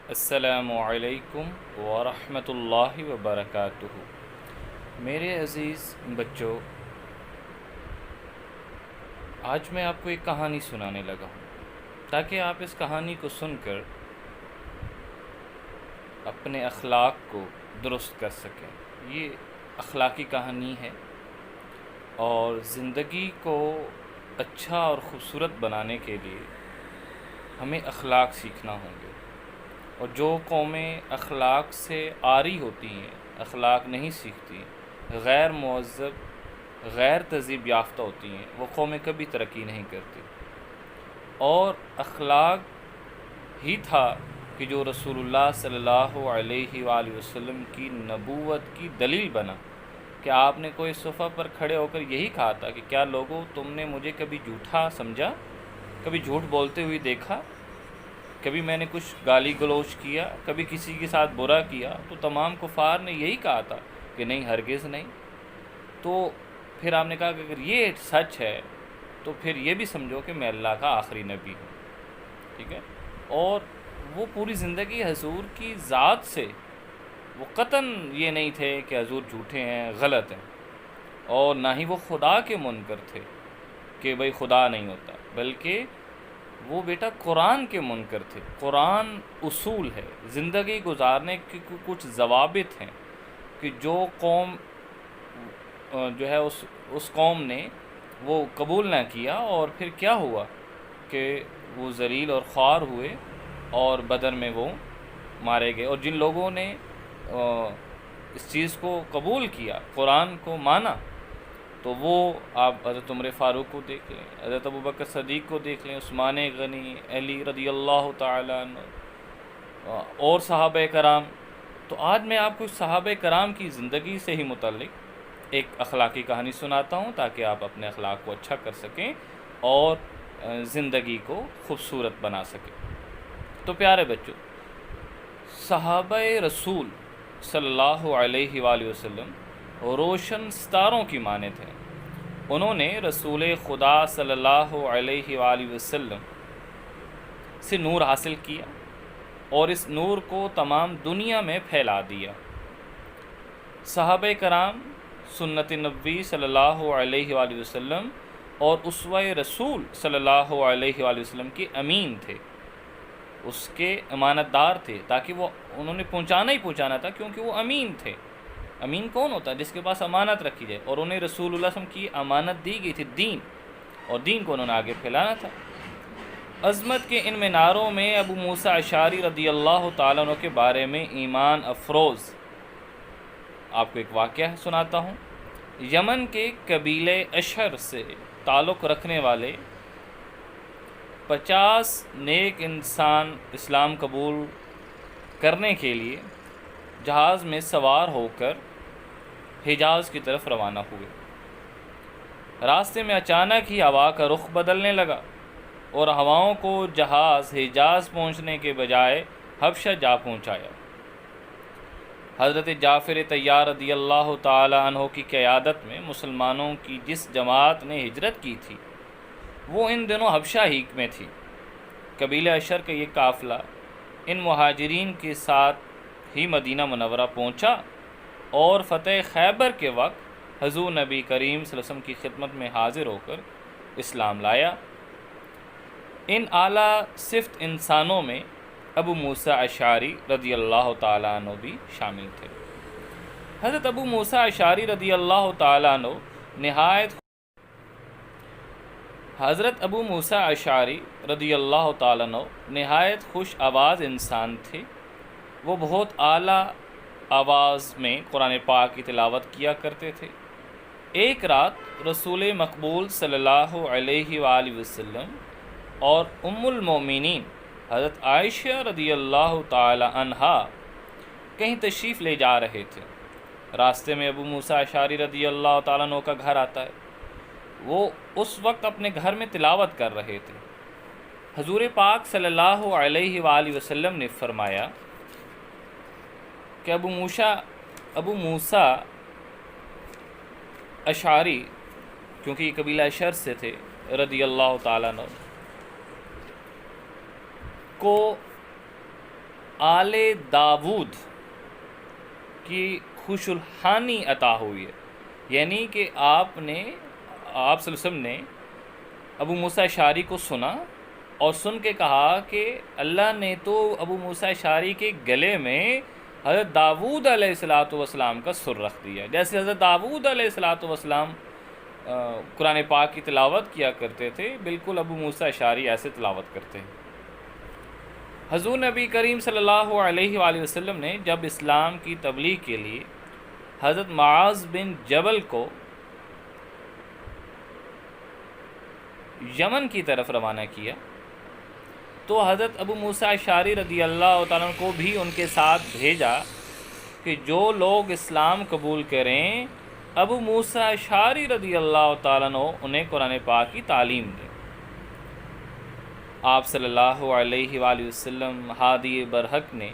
السلام علیکم ورحمۃ اللہ وبرکاتہ۔ میرے عزیز بچوں، آج میں آپ کو ایک کہانی سنانے لگا ہوں تاکہ آپ اس کہانی کو سن کر اپنے اخلاق کو درست کر سکیں۔ یہ اخلاقی کہانی ہے اور زندگی کو اچھا اور خوبصورت بنانے کے لیے ہمیں اخلاق سیکھنا ہوں گے، اور جو قومیں اخلاق سے عاری ہوتی ہیں، اخلاق نہیں سیکھتی، غیر مہذب، غیر تہذیب یافتہ ہوتی ہیں، وہ قومیں کبھی ترقی نہیں کرتی۔ اور اخلاق ہی تھا کہ جو رسول اللہ صلی اللہ علیہ وآلہ وسلم کی نبوت کی دلیل بنا، کہ آپ نے کوئی صفحہ پر کھڑے ہو کر یہی کہا تھا کہ کیا لوگوں تم نے مجھے کبھی جھوٹا سمجھا، کبھی جھوٹ بولتے ہوئے دیکھا، کبھی میں نے کچھ گالی گلوچ کیا، کبھی کسی کے ساتھ برا کیا؟ تو تمام کفار نے یہی کہا تھا کہ نہیں، ہرگز نہیں۔ تو پھر آپ نے کہا کہ اگر یہ سچ ہے تو پھر یہ بھی سمجھو کہ میں اللہ کا آخری نبی ہوں، ٹھیک ہے؟ اور وہ پوری زندگی حضور کی ذات سے وہ قطعاً یہ نہیں تھے کہ حضور جھوٹے ہیں، غلط ہیں، اور نہ ہی وہ خدا کے منکر تھے کہ بھئی خدا نہیں ہوتا، بلکہ وہ بیٹا قرآن کے منکر تھے۔ قرآن اصول ہے، زندگی گزارنے کے کچھ ضوابط ہیں کہ جو قوم جو ہے اس قوم نے وہ قبول نہ کیا، اور پھر کیا ہوا کہ وہ ذلیل اور خوار ہوئے اور بدر میں وہ مارے گئے۔ اور جن لوگوں نے اس چیز کو قبول کیا، قرآن کو مانا، تو وہ آپ حضرت عمر فاروق کو دیکھ لیں، حضرت ابوبکر صدیق کو دیکھ لیں، عثمان غنی، علی رضی اللہ تعالیٰ عنہ، اور صحابہ کرام۔ تو آج میں آپ کو صحابہ کرام کی زندگی سے ہی متعلق ایک اخلاقی کہانی سناتا ہوں تاکہ آپ اپنے اخلاق کو اچھا کر سکیں اور زندگی کو خوبصورت بنا سکیں۔ تو پیارے بچوں، صحابہ رسول صلی اللہ علیہ وآلہ وسلم روشن ستاروں کی مانند ہیں۔ انہوں نے رسول خدا صلی اللہ علیہ وآلہ وسلم سے نور حاصل کیا اور اس نور کو تمام دنیا میں پھیلا دیا۔ صحابہ کرام سنت نبوی صلی اللہ علیہ وآلہ وسلم اور اسوہ رسول صلی اللہ علیہ وآلہ وسلم کے امین تھے، اس کے امانت دار تھے، تاکہ وہ انہوں نے پہنچانا ہی پہنچانا تھا، کیونکہ وہ امین تھے۔ امین کون ہوتا ہے؟ جس کے پاس امانت رکھی جائے، اور انہیں رسول اللہ صلی اللہ علیہ وسلم کی امانت دی گئی تھی، دین، اور دین کو انہوں نے آگے پھیلانا تھا۔ عظمت کے ان میناروں میں ابو موسیٰ اشعری رضی اللہ تعالیٰ عنہ کے بارے میں ایمان افروز آپ کو ایک واقعہ سناتا ہوں۔ یمن کے قبیلے اشہر سے تعلق رکھنے والے 50 نیک انسان اسلام قبول کرنے کے لیے جہاز میں سوار ہو کر حجاز کی طرف روانہ ہوئے۔ راستے میں اچانک ہی ہوا کا رخ بدلنے لگا اور ہواؤں کو جہاز حجاز پہنچنے کے بجائے حبشہ جا پہنچایا۔ حضرت جعفر طیار رضی اللہ تعالی عنہ کی قیادت میں مسلمانوں کی جس جماعت نے ہجرت کی تھی، وہ ان دنوں حبشہ ہی میں تھی۔ قبیلہ اشر کا یہ قافلہ ان مہاجرین کے ساتھ ہی مدینہ منورہ پہنچا اور فتح خیبر کے وقت حضور نبی کریم صلی اللہ علیہ وسلم کی خدمت میں حاضر ہو کر اسلام لایا۔ ان اعلیٰ صفت انسانوں میں ابو موسیٰ اشعری رضی اللہ تعالیٰ عنہ بھی شامل تھے۔ حضرت ابو موسیٰ اشعری رضی اللہ تعالیٰ عنہ نہایت خوش آواز انسان تھے۔ وہ بہت اعلیٰ آواز میں قرآن پاک کی تلاوت کیا کرتے تھے۔ ایک رات رسول مقبول صلی اللہ علیہ وآلہ وسلم اور ام المومنین حضرت عائشہ رضی اللہ تعالی عنہا کہیں تشریف لے جا رہے تھے۔ راستے میں ابو موسیٰ اشعری رضی اللہ تعالیٰ عنہ کا گھر آتا ہے۔ وہ اس وقت اپنے گھر میں تلاوت کر رہے تھے۔ حضور پاک صلی اللہ علیہ وآلہ وسلم نے فرمایا کہ ابو موسیٰ اشعری، کیونکہ یہ قبیلہ اشر سے تھے رضی اللہ تعالیٰ عنہ، کو آل داود کی خوش الحانی عطا ہوئی ہے، یعنی کہ آپ صلی اللہ علیہ وسلم نے ابو موسیٰ اشعری کو سنا اور سن کے کہا کہ اللہ نے تو ابو موسیٰ اشعری کے گلے میں حضرت داود علیہ السلام کا سر رکھ دیا، جیسے حضرت داود علیہ السلام قرآن پاک کی تلاوت کیا کرتے تھے، بالکل ابو موسیٰ اشعری ایسے تلاوت کرتے ہیں۔ حضور نبی کریم صلی اللہ علیہ وآلہ وسلم نے جب اسلام کی تبلیغ کے لیے حضرت معاذ بن جبل کو یمن کی طرف روانہ کیا تو حضرت ابو موسیٰ اشعری رضی اللہ تعالیٰ عنہ کو بھی ان کے ساتھ بھیجا کہ جو لوگ اسلام قبول کریں ابو موسیٰ اشعری رضی اللہ تعالیٰ عنہ انہیں قرآن پاک کی تعلیم دیں۔ آپ صلی اللہ علیہ وآلہ وسلم ہادی برحق نے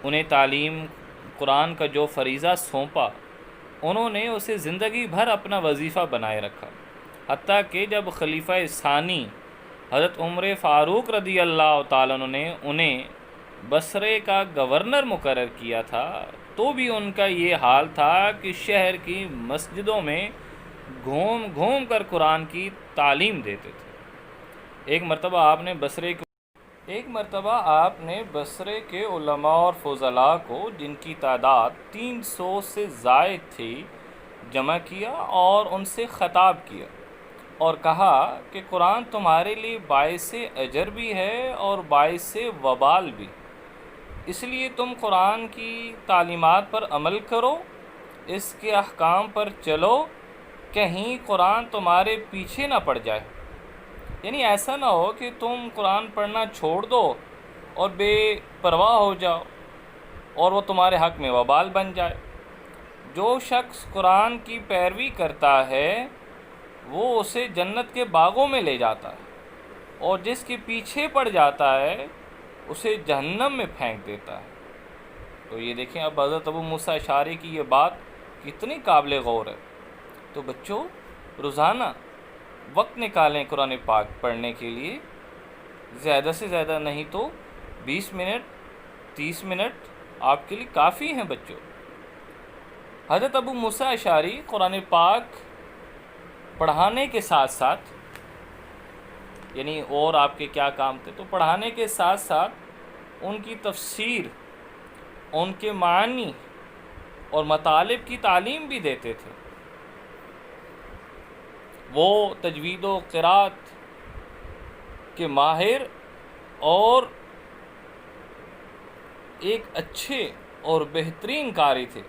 انہیں تعلیم قرآن کا جو فریضہ سونپا، انہوں نے اسے زندگی بھر اپنا وظیفہ بنائے رکھا، حتیٰ کہ جب خلیفہ ثانی حضرت عمر فاروق رضی اللہ تعالیٰ عنہ نے انہیں بصرے کا گورنر مقرر کیا تھا تو بھی ان کا یہ حال تھا کہ شہر کی مسجدوں میں گھوم گھوم کر قرآن کی تعلیم دیتے تھے۔ ایک مرتبہ آپ نے بصرے کے علماء اور فضلاء کو، جن کی تعداد 300 سے زائد تھی، جمع کیا اور ان سے خطاب کیا اور کہا کہ قرآن تمہارے لیے باعث اجر بھی ہے اور باعث وبال بھی، اس لیے تم قرآن کی تعلیمات پر عمل کرو، اس کے احکام پر چلو، کہیں قرآن تمہارے پیچھے نہ پڑ جائے۔ یعنی ایسا نہ ہو کہ تم قرآن پڑھنا چھوڑ دو اور بے پرواہ ہو جاؤ اور وہ تمہارے حق میں وبال بن جائے۔ جو شخص قرآن کی پیروی کرتا ہے وہ اسے جنت کے باغوں میں لے جاتا ہے، اور جس کے پیچھے پڑ جاتا ہے اسے جہنم میں پھینک دیتا ہے۔ تو یہ دیکھیں اب حضرت ابو موسیٰ اشعری کی یہ بات کتنی قابل غور ہے۔ تو بچوں روزانہ وقت نکالیں قرآن پاک پڑھنے کے لیے، زیادہ سے زیادہ نہیں تو 20 منٹ 30 منٹ آپ کے لیے کافی ہیں بچوں۔ حضرت ابو موسیٰ اشعری قرآن پاک پڑھانے کے ساتھ ساتھ، یعنی اور آپ کے کیا کام تھے، تو پڑھانے کے ساتھ ساتھ ان کی تفسیر، ان کے معنی اور مطالب کی تعلیم بھی دیتے تھے۔ وہ تجوید و قرات کے ماہر اور ایک اچھے اور بہترین قاری تھے،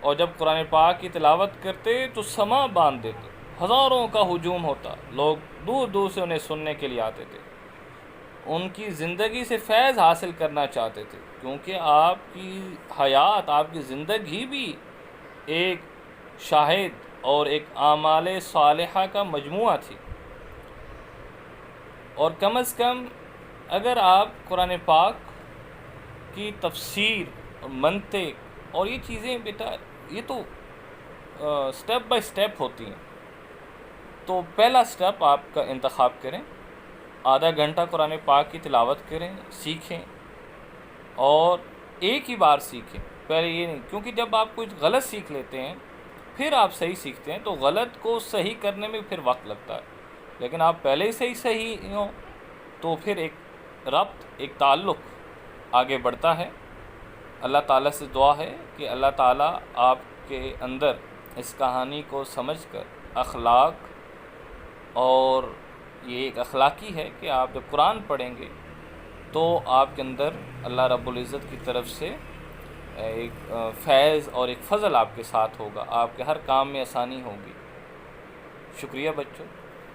اور جب قرآن پاک کی تلاوت کرتے تو سماع باندھ دیتے، ہزاروں کا ہجوم ہوتا، لوگ دور دور سے انہیں سننے کے لیے آتے تھے، ان کی زندگی سے فیض حاصل کرنا چاہتے تھے، کیونکہ آپ کی حیات، آپ کی زندگی بھی ایک شاہد اور ایک اعمال صالحہ کا مجموعہ تھی۔ اور کم از کم اگر آپ قرآن پاک کی تفسیر اور منطق اور یہ چیزیں، بیٹا یہ تو سٹیپ بائی سٹیپ ہوتی ہیں، تو پہلا سٹیپ آپ کا انتخاب کریں، آدھا گھنٹہ قرآن پاک کی تلاوت کریں، سیکھیں، اور ایک ہی بار سیکھیں، پہلے یہ نہیں، کیونکہ جب آپ کچھ غلط سیکھ لیتے ہیں پھر آپ صحیح سیکھتے ہیں تو غلط کو صحیح کرنے میں پھر وقت لگتا ہے، لیکن آپ پہلے ہی صحیح ہوں تو پھر ایک ربط، ایک تعلق آگے بڑھتا ہے۔ اللہ تعالیٰ سے دعا ہے کہ اللہ تعالیٰ آپ کے اندر اس کہانی کو سمجھ کر اخلاق، اور یہ ایک اخلاقی ہے کہ آپ جب قرآن پڑھیں گے تو آپ کے اندر اللہ رب العزت کی طرف سے ایک فیض اور ایک فضل آپ کے ساتھ ہوگا، آپ کے ہر کام میں آسانی ہوگی۔ شکریہ بچوں،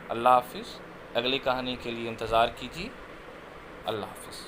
اللہ حافظ۔ اگلی کہانی کے لیے انتظار کیجیے۔ اللہ حافظ۔